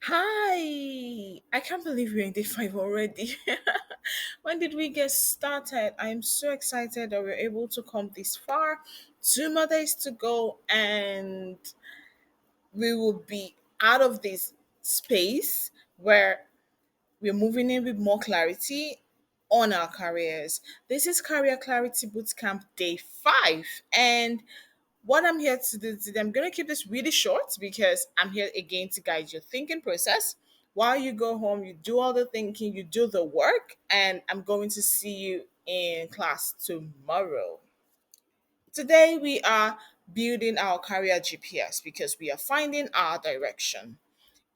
Hi! I can't believe we're in day five already. When did we get started? I'm so excited that we're able to come this far. 2 more days to go, and we will be out of this space where we're moving in with more clarity on our careers. This is Career Clarity Bootcamp Day 5, and what I'm here to do today, I'm going to keep this really short because I'm here again to guide your thinking process. While you go home, you do all the thinking, you do the work, and I'm going to see you in class tomorrow. Today, we are building our career GPS because we are finding our direction.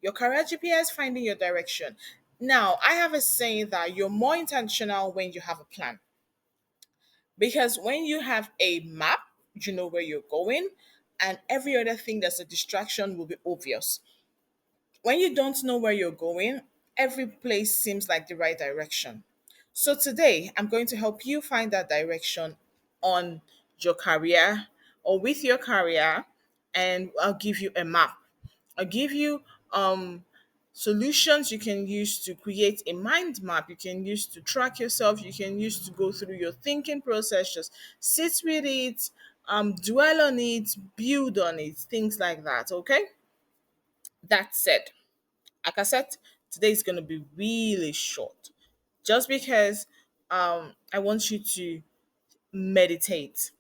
Your career GPS, finding your direction. Now, I have a saying that you're more intentional when you have a plan. Because when you have a map, you know where you're going, and every other thing that's a distraction will be obvious. When you don't know where you're going, every place seems like the right direction. So today, I'm going to help you find that direction on your career or with your career, and I'll give you a map. I'll give you solutions you can use to create a mind map. You can use to track yourself. You can use to go through your thinking process. Just sit with it, dwell on it, build on it, things like that. Okay. That said, like I said, today is going to be really short, just because I want you to meditate.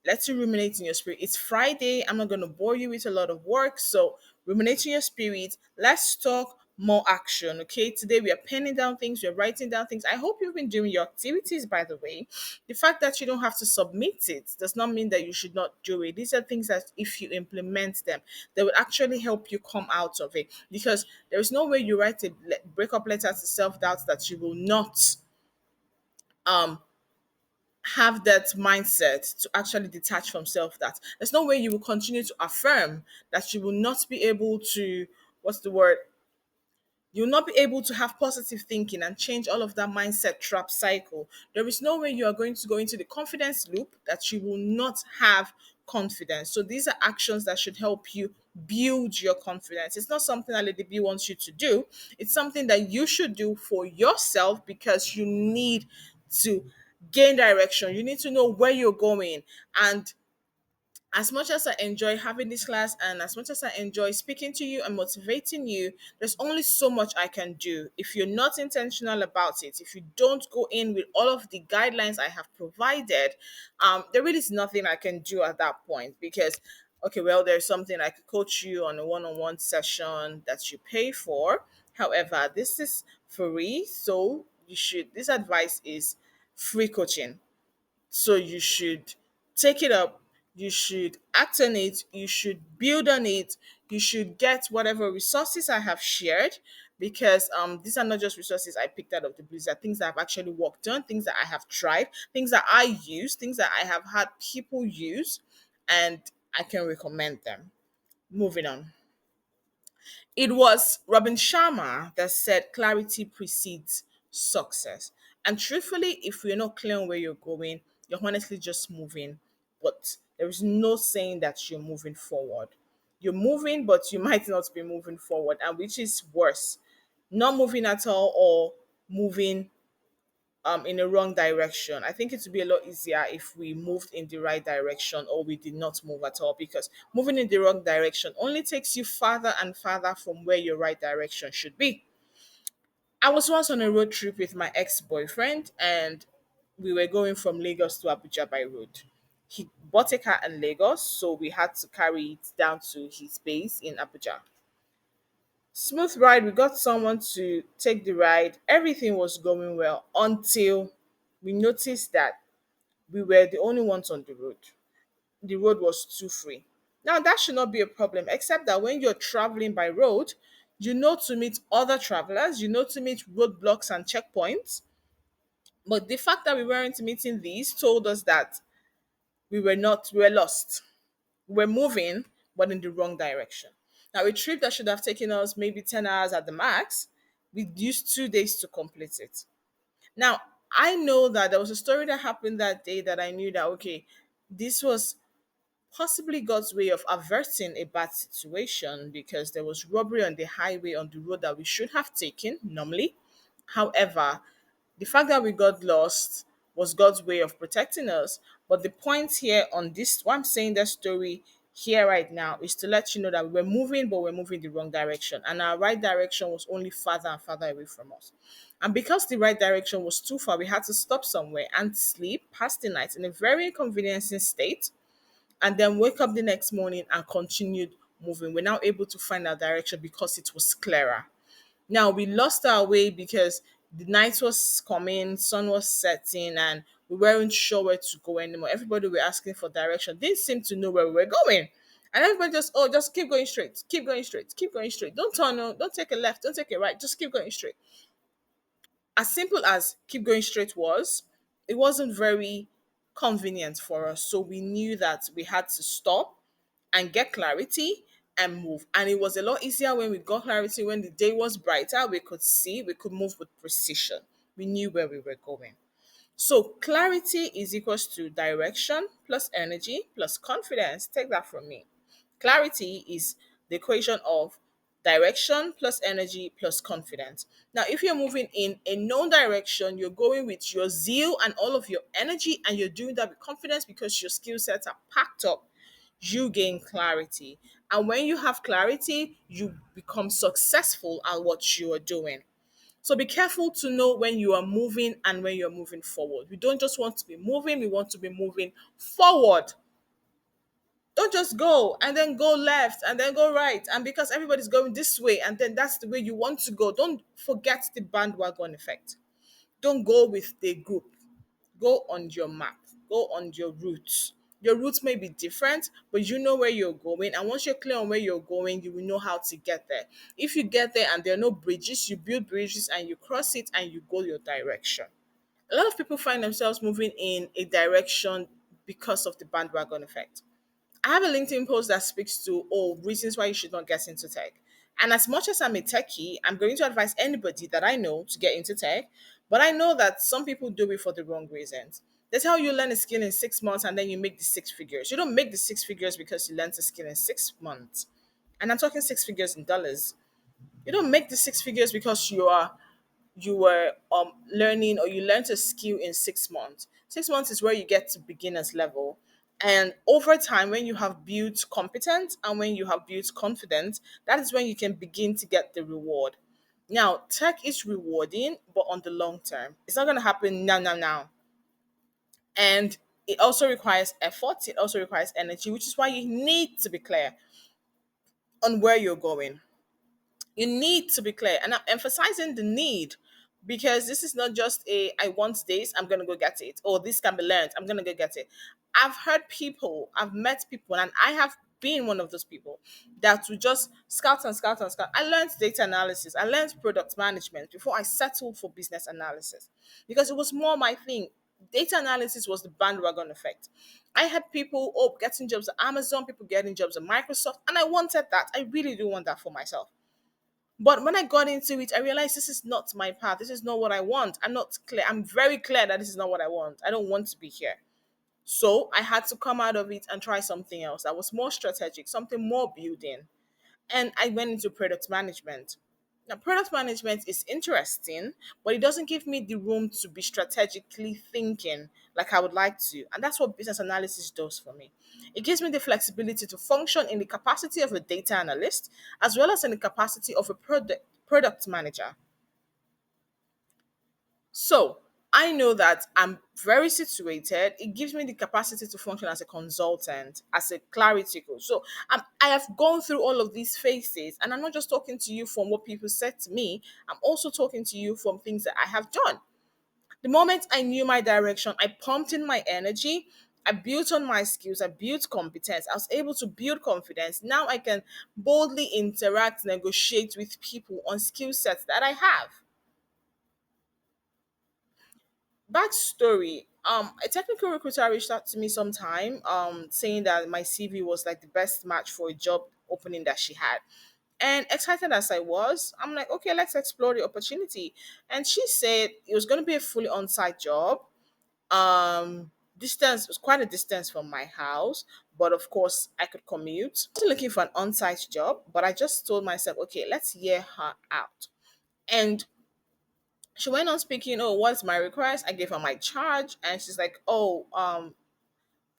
Let you ruminate in your spirit. It's Friday. I'm not going to bore you with a lot of work. So, ruminate in your spirit. Let's talk more action. Okay. Today, we are penning down things. We're writing down things. I hope you've been doing your activities, by the way. The fact that you don't have to submit it does not mean that you should not do it. These are things that, if you implement them, they will actually help you come out of it. Because there is no way you write a breakup letter to self doubt that you will not um have that mindset to actually detach from self that there's no way you will continue to affirm that you will not be able to, what's the word, you'll not be able to have positive thinking and change all of that mindset trap cycle. There is no way you are going to go into the confidence loop that you will not have confidence. So these are actions that should help you build your confidence. It's not something that Lady B wants you to do. It's something that you should do for yourself because you need to gain direction. You need to know where you're going. And as much as I enjoy having this class and as much as I enjoy speaking to you and motivating you, there's only so much I can do. If you're not intentional about it, if you don't go in with all of the guidelines I have provided, there really is nothing I can do at that point because, okay, well, there's something I could coach you on a one on one session that you pay for. However, this is free. So this advice is free coaching, so you should take it up, you should act on it, you should build on it, you should get whatever resources I have shared because these are not just resources I picked out of the blue. These are things that I've actually worked on, things that I have tried, things that I use, things that I have had people use, and I can recommend them. Moving on. It was Robin Sharma that said clarity precedes success. And truthfully, if you're not clear on where you're going, you're honestly just moving. But there is no saying that you're moving forward. You're moving, but you might not be moving forward, and which is worse, not moving at all or moving in the wrong direction. I think it would be a lot easier if we moved in the right direction or we did not move at all because moving in the wrong direction only takes you farther and farther from where your right direction should be. I was once on a road trip with my ex-boyfriend and we were going from Lagos to Abuja by road. He bought a car in Lagos, so we had to carry it down to his base in Abuja. Smooth ride, we got someone to take the ride. Everything was going well until we noticed that we were the only ones on the road. The road was too free. Now, that should not be a problem, except that when you're traveling by road, you know to meet other travelers, you know to meet roadblocks and checkpoints. But the fact that we weren't meeting these told us that we were lost. We were moving, but in the wrong direction. Now, a trip that should have taken us maybe 10 hours at the max, we used 2 days to complete it. Now, I know that there was a story that happened that day that I knew that, okay, this was possibly God's way of averting a bad situation because there was robbery on the highway on the road that we should have taken normally. However, the fact that we got lost was God's way of protecting us. But the point here on this, why I'm saying that story here right now is to let you know that we're moving, but we're moving the wrong direction. And our right direction was only farther and farther away from us. And because the right direction was too far, we had to stop somewhere and sleep past the night in a very inconveniencing state and then wake up the next morning and continued moving. We're now able to find our direction because it was clearer. Now we lost our way because the night was coming, sun was setting, and we weren't sure where to go anymore. Everybody were asking for direction. Didn't seem to know where we were going. And everybody just, oh, just keep going straight, keep going straight, keep going straight. Don't turn, no, don't take a left, don't take a right, just keep going straight. As simple as keep going straight was, it wasn't very convenient for us. So we knew that we had to stop and get clarity and move. And it was a lot easier when we got clarity, when the day was brighter, we could see, we could move with precision. We knew where we were going. So clarity is equals to direction plus energy plus confidence. Take that from me. Clarity is the equation of direction plus energy plus confidence. Now, if you're moving in a known direction, you're going with your zeal and all of your energy, and you're doing that with confidence because your skill sets are packed up. You gain clarity. And when you have clarity, you become successful at what you are doing. So be careful to know when you are moving and when you're moving forward. We don't just want to be moving, we want to be moving forward. Don't just go and then go left and then go right. And because everybody's going this way and then that's the way you want to go, don't forget the bandwagon effect. Don't go with the group. Go on your map, go on your route. Your route may be different, but you know where you're going. And once you're clear on where you're going, you will know how to get there. If you get there and there are no bridges, you build bridges and you cross it and you go your direction. A lot of people find themselves moving in a direction because of the bandwagon effect. I have a LinkedIn post that speaks to reasons why you should not get into tech. And as much as I'm a techie, I'm going to advise anybody that I know to get into tech. But I know that some people do it for the wrong reasons. They tell you learn a skill in 6 months and then you make the six figures. You don't make the six figures because you learned a skill in 6 months. And I'm talking six figures in dollars. You don't make the six figures because you were learning or you learned a skill in 6 months. 6 months is where you get to beginners level. And over time, when you have built competence and when you have built confidence, that is when you can begin to get the reward. Now, tech is rewarding, but on the long term, it's not going to happen now. And it also requires effort, it also requires energy, which is why you need to be clear on where you're going. You need to be clear. And I'm emphasizing the need because this is not just a I want this, I'm gonna go get it, or this can be learned, I'm gonna go get it. I've heard people, I've met people, and I have been one of those people that would just scout and scout and scout. I learned data analysis, I learned product management before I settled for business analysis because it was more my thing. Data analysis was the bandwagon effect. I had people getting jobs at Amazon, people getting jobs at Microsoft, and I wanted that. I really do want that for myself. But when I got into it, I realized this is not my path. This is not what I want. I'm not clear. I'm very clear that this is not what I want. I don't want to be here. So I had to come out of it and try something else that was more strategic, something more building. And I went into product management. Now, product management is interesting, but it doesn't give me the room to be strategically thinking like I would like to. And that's what business analysis does for me. It gives me the flexibility to function in the capacity of a data analyst as well as in the capacity of a product manager. So I know that I'm very situated. It gives me the capacity to function as a consultant, as a clarity coach. So I have gone through all of these phases, and I'm not just talking to you from what people said to me. I'm also talking to you from things that I have done. The moment I knew my direction, I pumped in my energy. I built on my skills. I built competence. I was able to build confidence. Now I can boldly interact, negotiate with people on skill sets that I have. Backstory. A technical recruiter reached out to me sometime, saying that my CV was like the best match for a job opening that she had. And excited as I was, I'm like, okay, let's explore the opportunity. And she said it was going to be a fully on-site job. Distance was quite a distance from my house, but of course I could commute. I was looking for an on-site job, but I just told myself, okay, let's hear her out. And she went on speaking, oh, what's my request? I gave her my charge, and she's like, oh,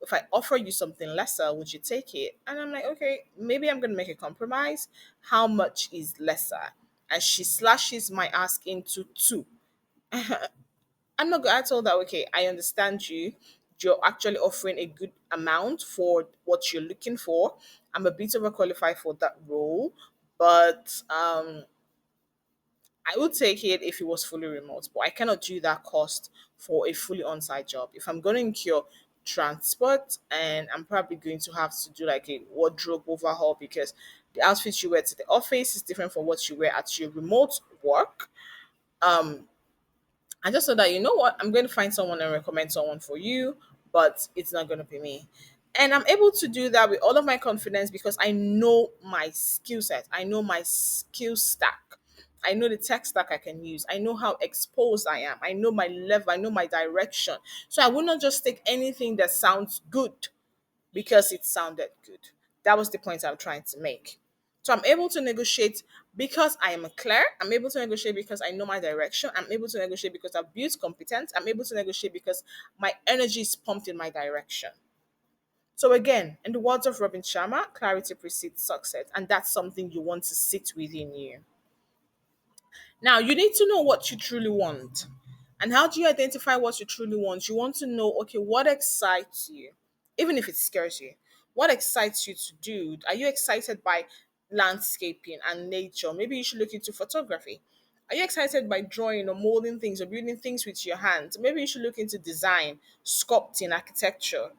if I offer you something lesser, would you take it? And I'm like, okay, maybe I'm gonna make a compromise. How much is lesser? And she slashes my ask into two. I'm not good. I told her, okay, I understand you. You're actually offering a good amount for what you're looking for. I'm a bit overqualified for that role, but I would take it if it was fully remote. But I cannot do that cost for a fully on-site job. If I'm going to incur transport, and I'm probably going to have to do like a wardrobe overhaul because the outfit you wear to the office is different from what you wear at your remote work. I just said that, you know what, I'm going to find someone and recommend someone for you, but it's not going to be me. And I'm able to do that with all of my confidence because I know my skill set. I know my skill stack. I know the tech stack I can use. I know how exposed I am. I know my level. I know my direction. So I will not just take anything that sounds good because it sounded good. That was the point I'm trying to make. So I'm able to negotiate because I am clear. I'm able to negotiate because I know my direction. I'm able to negotiate because I've built competence. I'm able to negotiate because my energy is pumped in my direction. So again, in the words of Robin Sharma, clarity precedes success, and that's something you want to sit within you. Now, you need to know what you truly want. And how do you identify what you truly want? You want to know, okay, what excites you, even if it scares you. What excites you to do? Are you excited by landscaping and nature? Maybe you should look into photography. Are you excited by drawing or molding things or building things with your hands? Maybe you should look into design, sculpting, architecture.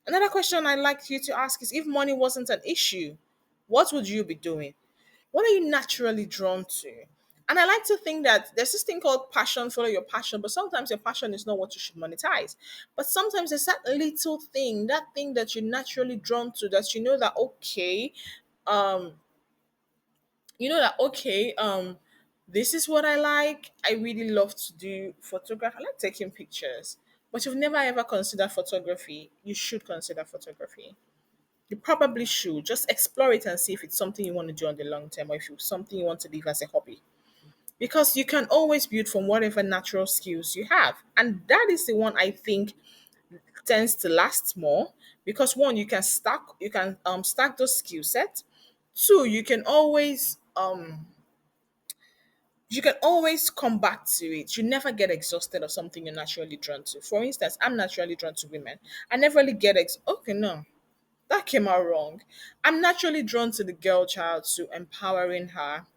Another question I'd like you to ask is, if money wasn't an issue, what would you be doing? What are you naturally drawn to? And I like to think that there's this thing called passion, follow your passion, but sometimes your passion is not what you should monetize. But sometimes it's that little thing, that thing that you're naturally drawn to, that you know that okay, um, this is what I like. I really love to do photography. I like taking pictures. But you've never ever considered photography, you should consider photography. You probably should just explore it and see if it's something you want to do on the long term or if it's something you want to leave as a hobby. Because you can always build from whatever natural skills you have. And that is the one I think tends to last more because one, you can stack those skill sets. Two, you can always come back to it. You never get exhausted of something you're naturally drawn to. For instance, I'm naturally drawn to women. I never really okay, no, that came out wrong. I'm naturally drawn to the girl child, to empowering her.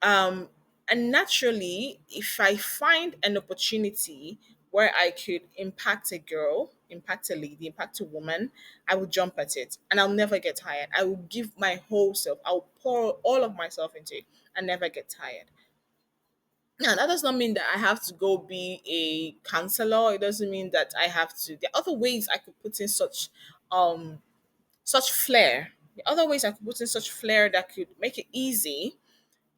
Um, and naturally, if I find an opportunity where I could impact a girl, impact a lady, impact a woman, I will jump at it and I'll never get tired. I will give my whole self, I'll pour all of myself into it and never get tired. Now, that does not mean that I have to go be a counselor. It doesn't mean that I have to. There are other ways I could put in such flair. The other ways I could put in such flair that could make it easy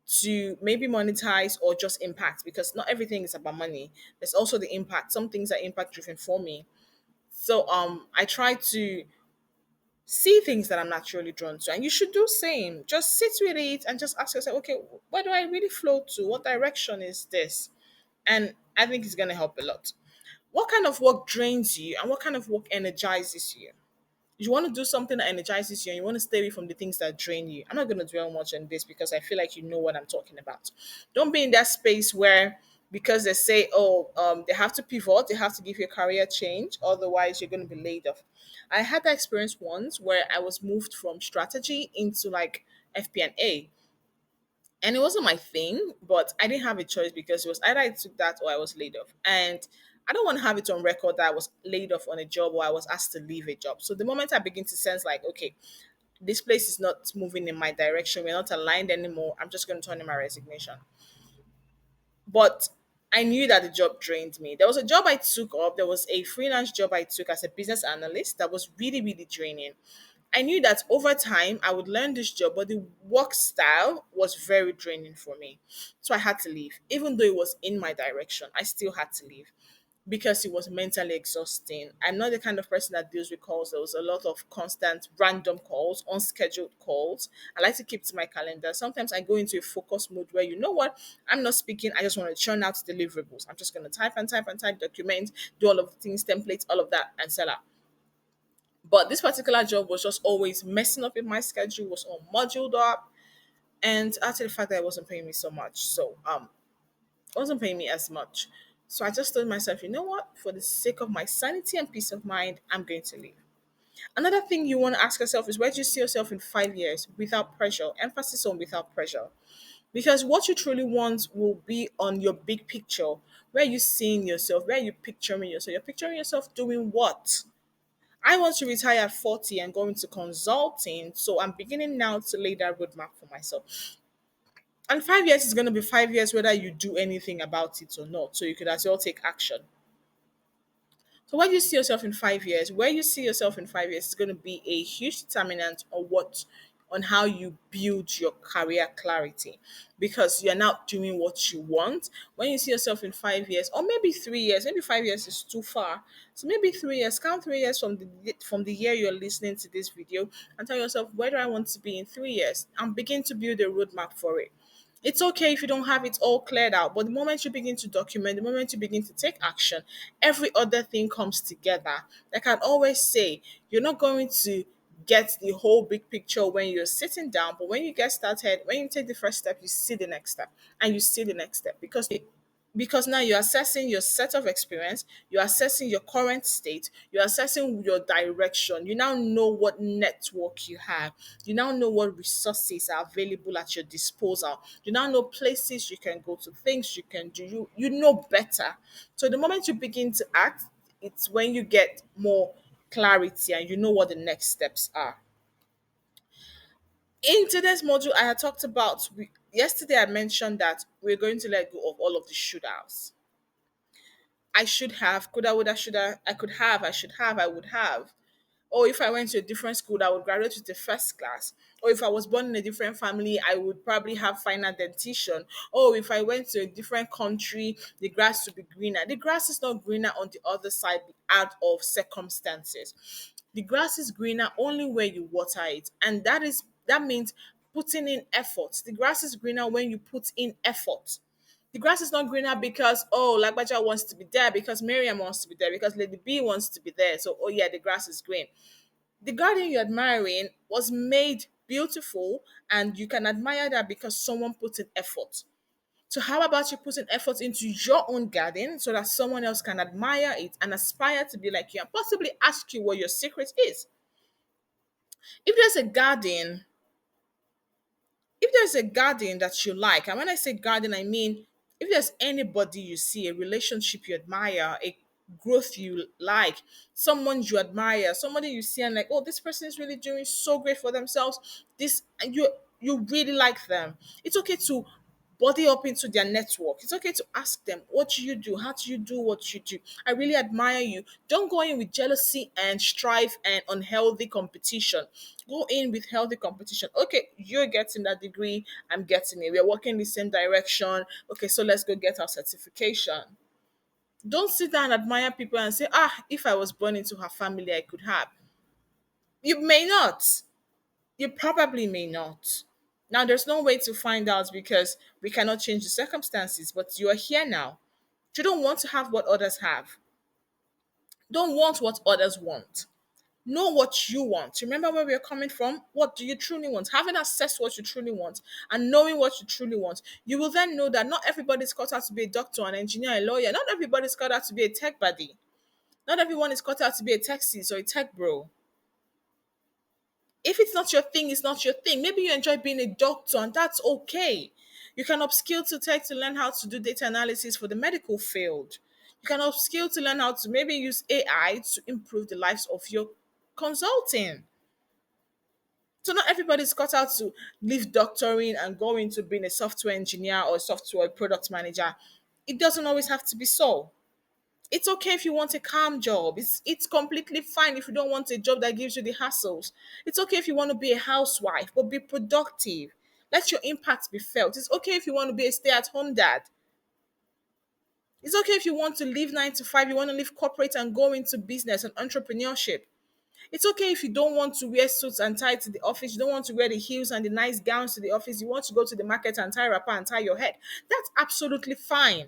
to maybe monetize or just impact, because not everything is about money. There's also the impact. Some things are impact driven for me. So I try to see things that I'm naturally drawn to. And you should do same. Just sit with it and just ask yourself, okay, where do I really flow to? What direction is this? And I think it's gonna help a lot. What kind of work drains you and what kind of work energizes you? You want to do something that energizes you and you want to stay away from the things that drain you. I'm not going to dwell much on this because I feel like you know what I'm talking about. Don't be in that space where, because they say, oh, they have to pivot, they have to give you a career change, otherwise you're going to be laid off. I had that experience once where I was moved from strategy into like FP&A, and it wasn't my thing, but I didn't have a choice because it was either I took that or I was laid off. And I don't want to have it on record that I was laid off on a job or I was asked to leave a job. So the moment I begin to sense like, okay, this place is not moving in my direction, we're not aligned anymore, I'm just going to turn in my resignation. But I knew that the job drained me. There was a job I took up, there was a freelance job I took as a business analyst that was really, really draining. I knew that over time I would learn this job, but the work style was very draining for me. So I had to leave. Even though it was in my direction, I still had to leave. because it was mentally exhausting. I'm not the kind of person that deals with calls. There was a lot of constant random calls, unscheduled calls. I like to keep to my calendar. Sometimes I go into a focus mode where, you know what, I'm not speaking. I just want to churn out deliverables. I'm just going to type and type and type, document, do all of the things, templates, all of that, and sell out. But this particular job was just always messing up with my schedule, was all moduled up. And after the fact that it wasn't paying me so much. So it wasn't paying me as much. So I just told myself, you know what? For the sake of my sanity and peace of mind, I'm going to leave. Another thing you want to ask yourself is, where do you see yourself in 5 years without pressure? Emphasis on without pressure. Because what you truly want will be on your big picture. Where are you seeing yourself? Where are you picturing yourself? You're picturing yourself doing what? I want to retire at 40 and go into consulting. So I'm beginning now to lay that roadmap for myself. And 5 years is going to be 5 years whether you do anything about it or not. So you could as well take action. So where you see yourself in 5 years, where you see yourself in 5 years is going to be a huge determinant on how you build your career clarity, because you're now doing what you want. When you see yourself in 5 years, or maybe 3 years, maybe 5 years is too far. So maybe 3 years, count 3 years from the year you're listening to this video, and tell yourself, where do I want to be in 3 years? And begin to build a roadmap for it. It's okay if you don't have it all cleared out, but the moment you begin to document, the moment you begin to take action, every other thing comes together. Like I always say, you're not going to get the whole big picture when you're sitting down, but when you get started, when you take the first step, you see the next step, and you see the next step, because now you're assessing your set of experience, you're assessing your current state, you're assessing your direction. You now know what network you have, you now know what resources are available at your disposal, you now know places you can go to, things you can do, you know better. So the moment you begin to act, it's when you get more clarity and you know what the next steps are. In today's module, I had talked about, yesterday I mentioned that we're going to let go of all of the should-haves. I should have, coulda, woulda, shoulda, I could have, I should have, I would have. Or if I went to a different school, I would graduate with the first class. Or if I was born in a different family, I would probably have finer dentition. Or if I went to a different country, the grass would be greener. The grass is not greener on the other side out of circumstances. The grass is greener only where you water it. And that means putting in effort. The grass is greener when you put in effort. The grass is not greener because, oh, Lagbaja wants to be there, because Miriam wants to be there, because Lady B wants to be there. So, oh yeah, the grass is green. The garden you're admiring was made beautiful, and you can admire that because someone put in effort. So how about you put an effort into your own garden so that someone else can admire it and aspire to be like you, and possibly ask you what your secret is? If there's a garden if there's a garden that you like, and when I say garden, I mean if there's anybody you see, a relationship you admire, a growth you like, someone you admire, somebody you see and like, oh, this person is really doing so great for themselves. This, and you really like them. It's okay to body up into their network. It's okay to ask them, what do you do? How do you do what you do? I really admire you. Don't go in with jealousy and strife and unhealthy competition. Go in with healthy competition. Okay, you're getting that degree, I'm getting it. We're working in the same direction. Okay, so let's go get our certification. Don't sit down and admire people and say, ah, if I was born into her family, I could have. You may not. You probably may not. Now, there's no way to find out because we cannot change the circumstances, but you are here now. You don't want to have what others have. Don't want what others want. Know what you want. Remember where we're coming from? What do you truly want? Having assessed what you truly want and knowing what you truly want, you will then know that not everybody's cut out to be a doctor, an engineer, a lawyer. Not everybody's cut out to be a tech buddy. Not everyone is cut out to be a tech sis or a tech bro. If it's not your thing, it's not your thing. Maybe you enjoy being a doctor, and that's okay. You can upskill to tech to learn how to do data analysis for the medical field. You can upskill to learn how to maybe use AI to improve the lives of your consulting. So not everybody's cut out to leave doctoring and go into being a software engineer or a software product manager. It doesn't always have to be so. It's okay if you want a calm job. It's completely fine if you don't want a job that gives you the hassles. It's okay if you want to be a housewife, but be productive. Let your impact be felt. It's okay if you want to be a stay-at-home dad. It's okay if you want to leave 9 to 5, you want to leave corporate and go into business and entrepreneurship. It's okay if you don't want to wear suits and tie to the office, you don't want to wear the heels and the nice gowns to the office, you want to go to the market and tie a wrapper and tie your head. That's absolutely fine.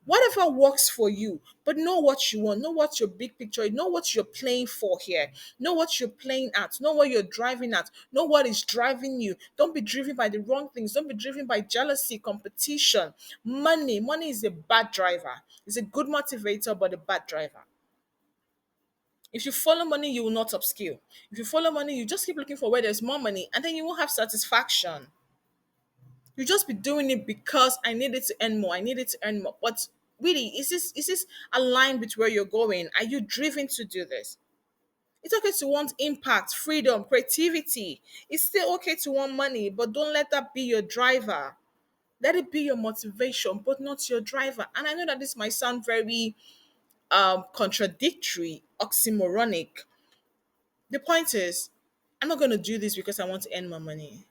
Whatever works for you, but know what you want, know what your big picture is, know what you're playing for here, know what you're playing at, know what you're driving at, know what is driving you. Don't be driven by the wrong things, don't be driven by jealousy, competition, money. Money is a bad driver, it's a good motivator but a bad driver. If you follow money, you will not upskill. If you follow money, you just keep looking for where there's more money and then you won't have satisfaction. You just be doing it because I needed to earn more. I needed to earn more. But really, is this aligned with where you're going? Are you driven to do this? It's okay to want impact, freedom, creativity. It's still okay to want money, but don't let that be your driver. Let it be your motivation, but not your driver. And I know that this might sound very contradictory, oxymoronic. The point is, I'm not going to do this because I want to earn more money.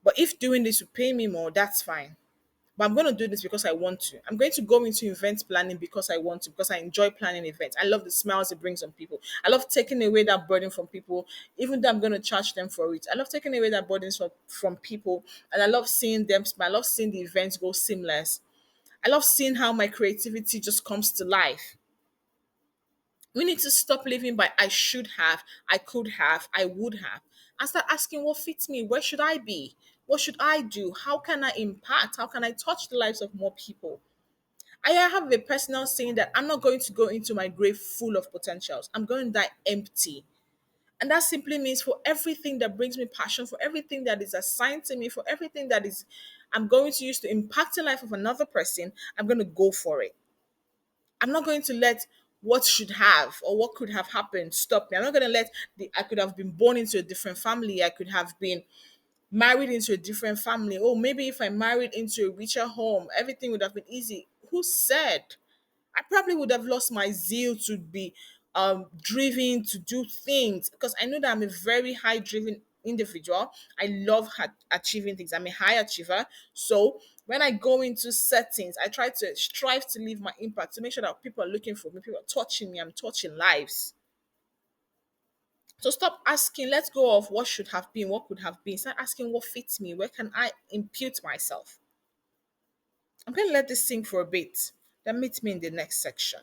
But if doing this will pay me more, that's fine. But I'm going to do this because I want to. I'm going to go into event planning because I want to, because I enjoy planning events. I love the smiles it brings on people. I love taking away that burden from people, even though I'm going to charge them for it. I love taking away that burdens from people, and I love seeing them smile. I love seeing the events go seamless. I love seeing how my creativity just comes to life. We need to stop living by I should have, I could have, I would have, and start asking what fits me. Where should I be? What should I do? How can I impact? How can I touch the lives of more people? I have a personal saying that I'm not going to go into my grave full of potentials. I'm going to die empty. And that simply means for everything that brings me passion, for everything that is assigned to me, for everything that is I'm going to use to impact the life of another person, I'm going to go for it. I'm not going to let what should have or what could have happened stop me. I'm not going to let the I could have been born into a different family. I could have been married into a different family. Oh, maybe if I married into a richer home, everything would have been easy. Who said? I probably would have lost my zeal to be driven to do things because I know that I'm a very high driven individual. I love achieving things. I'm a high achiever. So when I go into settings, I try to strive to leave my impact to make sure that people are looking for me, people are touching me, I'm touching lives. So stop asking, let go of what should have been, what could have been. Start asking what fits me, where can I impute myself. I'm going to let this sink for a bit. Then meet me in the next section.